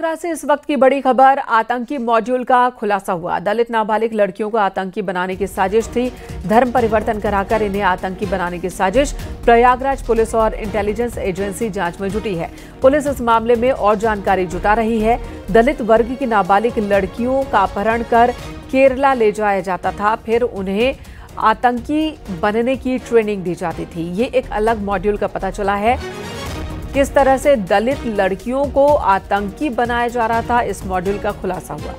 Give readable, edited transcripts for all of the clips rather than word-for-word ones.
आगरा से इस वक्त की बड़ी खबर, आतंकी मॉड्यूल का खुलासा हुआ। दलित नाबालिग लड़कियों को आतंकी बनाने की साजिश थी। धर्म परिवर्तन कराकर इन्हें आतंकी बनाने की साजिश। प्रयागराज पुलिस और इंटेलिजेंस एजेंसी जांच में जुटी है। पुलिस इस मामले में और जानकारी जुटा रही है। दलित वर्ग की नाबालिग लड़कियों का अपहरण कर केरला ले जाया जाता था, फिर उन्हें आतंकी बनने की ट्रेनिंग दी जाती थी। ये एक अलग मॉड्यूल का पता चला है। किस तरह से दलित लड़कियों को आतंकी बनाया जा रहा था, इस मॉड्यूल का खुलासा हुआ।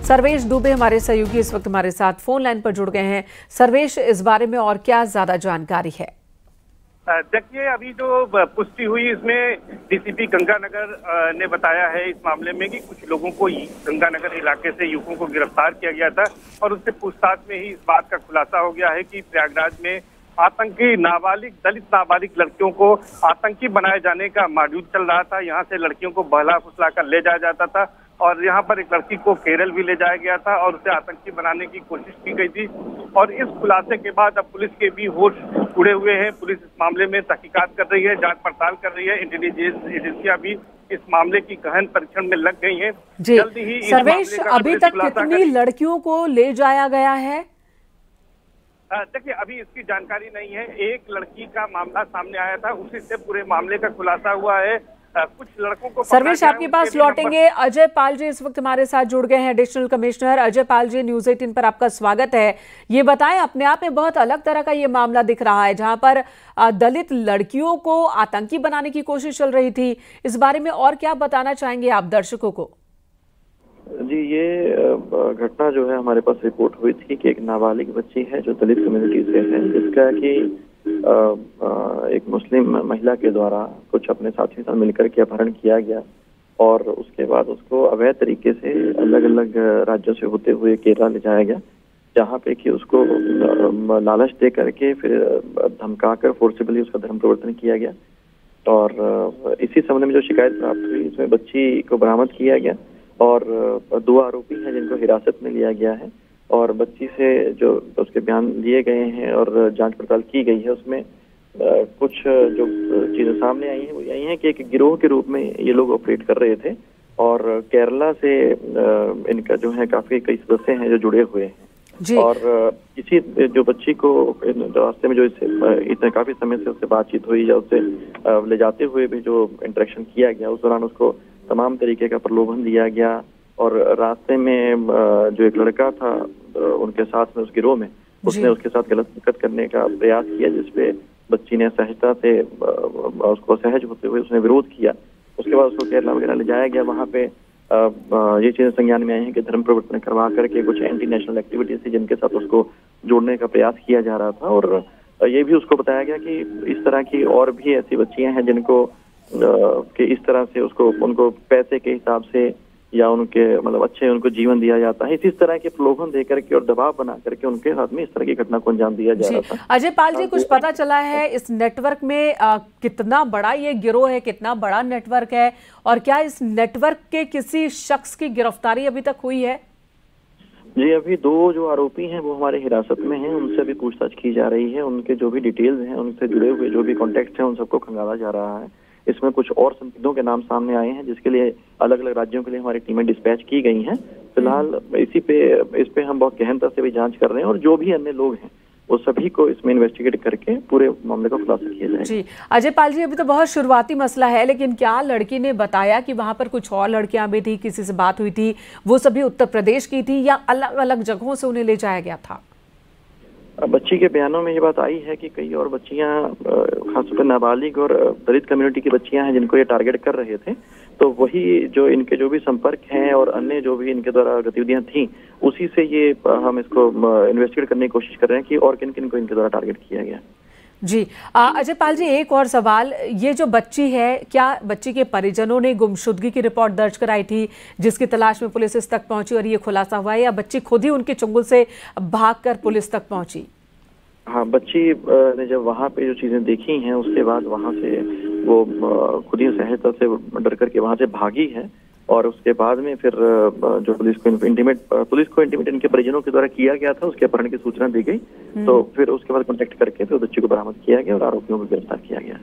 सर्वेश दुबे हमारे सहयोगी इस वक्त हमारे साथ फोन लाइन पर जुड़ गए हैं। सर्वेश, इस बारे में और क्या ज्यादा जानकारी है? देखिए, अभी जो पुष्टि हुई इसमें डीसीपी गंगानगर ने बताया है इस मामले में कि कुछ लोगों को गंगानगर इलाके से युवकों को गिरफ्तार किया गया था और उससे पूछताछ में ही इस बात का खुलासा हो गया है कि प्रयागराज में आतंकी दलित नाबालिग लड़कियों को आतंकी बनाए जाने का मॉड्यूल चल रहा था। यहाँ से लड़कियों को बहला फुसला कर ले जाया जाता था और यहाँ पर एक लड़की को केरल भी ले जाया गया था और उसे आतंकी बनाने की कोशिश की गई थी। और इस खुलासे के बाद अब पुलिस के भी होश उड़े हुए हैं। पुलिस इस मामले में तहकीकात कर रही है, जांच पड़ताल कर रही है। इंटेलिजेंस एजेंसियां भी इस मामले की गहन परीक्षण में लग गई हैं। जल्दी ही सर्वेश, अभी तक कितनी लड़कियों को ले जाया गया है? देखिए, अभी इसकी जानकारी नहीं है। एक लड़की का मामला सामने आया था, उसी से पूरे मामले का खुलासा हुआ है। कुछ लड़कों को सर्वेश आपके पास लौटेंगे। अजय पाल जी इस वक्त हमारे साथ जुड़ गए हैं, additional commissioner. Ajay Pal ji, news 18 पर आपका स्वागत है। ये बताएं, अपने आप में बहुत अलग तरह का ये मामला दिख रहा है जहां पर दलित लड़कियों को आतंकी बनाने की कोशिश चल रही थी। इस बारे में और क्या बताना चाहेंगे आप दर्शकों को? जी, ये घटना जो है हमारे पास रिपोर्ट हुई थी कि एक नाबालिग बच्ची है जो दलित कम्युनिटी से है, जिसका कि एक मुस्लिम महिला के द्वारा कुछ अपने साथियों के साथ मिलकर के अपहरण किया गया और उसके बाद उसको अवैध तरीके से अलग अलग राज्यों से होते हुए केरला ले जाया गया, जहाँ पे कि उसको लालच दे करके फिर धमकाकर फोर्सिबली उसका धर्म परिवर्तन किया गया। और इसी संबंध में जो शिकायत प्राप्त हुई, इसमें बच्ची को बरामद किया गया और 2 आरोपी हैं जिनको हिरासत में लिया गया है और बच्ची से जो उसके बयान लिए गए हैं और जांच पड़ताल की गई है, उसमें कुछ जो चीजें सामने आई हैं वो यही है कि एक गिरोह के रूप में ये लोग ऑपरेट कर रहे थे और केरला से इनका जो है काफी कई सदस्य हैं जो जुड़े हुए हैं। और इसी जो बच्ची को रास्ते में जो इतने काफी समय से उससे बातचीत हुई या उससे ले जाते हुए भी जो इंटरेक्शन किया गया, उस दौरान उसको तमाम तरीके का प्रलोभन दिया गया और रास्ते में जो एक लड़का था उनके साथ में उस गिरोह में, उसने उसके साथ गलत हरकत करने का प्रयास किया, जिसपे बच्ची ने सहजता से उसको सहज होते हुए उसने विरोध किया। उसके बाद उसको केरला वगैरह ले जाया गया। वहाँ पे ये चीजें संज्ञान में आई हैं कि धर्म परिवर्तन करवा करके कुछ एंटी नेशनल एक्टिविटीज थी जिनके साथ उसको जोड़ने का प्रयास किया जा रहा था। और ये भी उसको बताया गया कि इस तरह की और भी ऐसी बच्चियां हैं जिनको कि इस तरह से उनको पैसे के हिसाब से या उनके मतलब अच्छे उनको जीवन दिया जाता है। इसी तरह के प्रलोभन दे करके और दबाव बना करके उनके हाथ में इस तरह की घटना को अंजाम दिया जा रहा था। अजय पाल जी, कुछ पता चला है इस नेटवर्क में कितना बड़ा ये गिरोह है, कितना बड़ा नेटवर्क है और क्या इस नेटवर्क के किसी शख्स की गिरफ्तारी अभी तक हुई है? जी, अभी 2 जो आरोपी हैं वो हमारे हिरासत में हैं, उनसे भी पूछताछ की जा रही है। उनके जो भी डिटेल्स हैं, उनसे जुड़े हुए जो भी कॉन्टेक्ट हैं, उन सबको खंगाला जा रहा है। इसमें कुछ और संदिग्धों के नाम सामने आए हैं जिसके लिए अलग अलग राज्यों के लिए हमारी टीमें डिस्पैच की गई हैं। फिलहाल इस पे हम बहुत गहनता से भी जांच कर रहे हैं और जो भी अन्य लोग हैं वो सभी को इसमें इन्वेस्टिगेट करके पूरे मामले का खुलासा किया जाएगा। जी अजय पाल जी, अभी तो बहुत शुरुआती मसला है, लेकिन क्या लड़की ने बताया कि वहां पर कुछ और लड़कियां भी थी, किसी से बात हुई थी, वो सभी उत्तर प्रदेश की थी या अलग अलग जगहों से उन्हें ले जाया गया था? बच्ची के बयानों में ये बात आई है कि कई और बच्चियां, खासतौर पर नाबालिग और दलित कम्युनिटी की बच्चियां हैं जिनको ये टारगेट कर रहे थे। तो वही जो इनके जो भी संपर्क हैं और अन्य जो भी इनके द्वारा गतिविधियां थी, उसी से ये हम इसको इन्वेस्टिगेट करने की कोशिश कर रहे हैं कि और किन किन को इनके द्वारा टारगेट किया गया। जी अजय पाल जी, एक और सवाल, ये जो बच्ची है, क्या बच्ची के परिजनों ने गुमशुदगी की रिपोर्ट दर्ज कराई थी जिसकी तलाश में पुलिस इस तक पहुंची और ये खुलासा हुआ है, या बच्ची खुद ही उनके चंगुल से भागकर पुलिस तक पहुंची? हाँ, बच्ची ने जब वहाँ पे जो चीजें देखी हैं उसके बाद वहाँ से वो खुद ही सहायता से डर करके वहाँ से भागी है और उसके बाद में फिर जो पुलिस को इंटीमेट इनके परिजनों के द्वारा किया गया था, उसके अपहरण की सूचना दी गई। तो फिर उसके बाद कांटेक्ट करके फिर बच्ची को बरामद किया गया और आरोपियों को गिरफ्तार किया गया।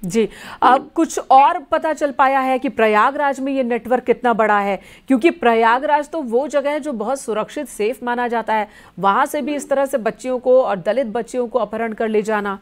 जी, अब कुछ और पता चल पाया है कि प्रयागराज में ये नेटवर्क कितना बड़ा है? क्योंकि प्रयागराज तो वो जगह है जो बहुत सुरक्षित, सेफ माना जाता है, वहां से भी इस तरह से बच्चियों को और दलित बच्चियों को अपहरण कर ले जाना।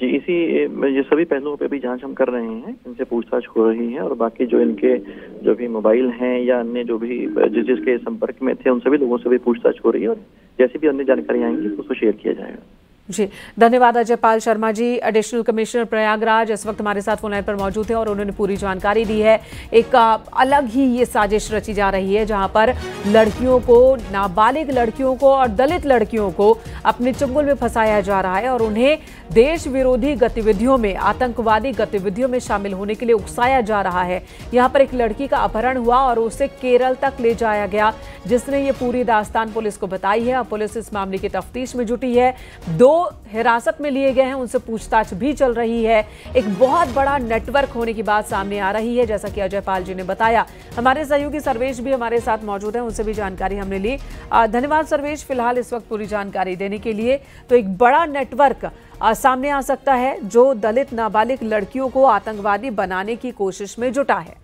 जी, ये सभी पहलुओं पे भी जांच हम कर रहे हैं, इनसे पूछताछ हो रही है और बाकी जो इनके जो भी मोबाइल हैं या अन्य जो भी जिसके संपर्क में थे उन सभी लोगों से भी पूछताछ हो रही है और जैसी भी अन्य जानकारी आएंगी उसको शेयर किया जाएगा। जी, धन्यवाद अजय पाल शर्मा जी, एडिशनल कमिश्नर प्रयागराज इस वक्त हमारे साथ फोन लाइन पर मौजूद थे और उन्होंने पूरी जानकारी दी है। एक अलग ही ये साजिश रची जा रही है जहां पर लड़कियों को, नाबालिग लड़कियों को और दलित लड़कियों को अपने चंगुल में फंसाया जा रहा है और उन्हें देश विरोधी गतिविधियों में, आतंकवादी गतिविधियों में शामिल होने के लिए उकसाया जा रहा है। यहाँ पर एक लड़की का अपहरण हुआ और उसे केरल तक ले जाया गया, जिसने ये पूरी दास्तान पुलिस को बताई है। अब पुलिस इस मामले की तफ्तीश में जुटी है। 2 हिरासत में लिए गए हैं, उनसे पूछताछ भी चल रही है। एक बहुत बड़ा नेटवर्क होने की बात सामने आ रही है, जैसा कि अजय पाल जी ने बताया। हमारे सहयोगी सर्वेश भी हमारे साथ मौजूद हैं, उनसे भी जानकारी हमने ली। धन्यवाद सर्वेश, फिलहाल इस वक्त पूरी जानकारी देने के लिए। तो एक बड़ा नेटवर्क सामने आ सकता है जो दलित नाबालिग लड़कियों को आतंकवादी बनाने की कोशिश में जुटा है।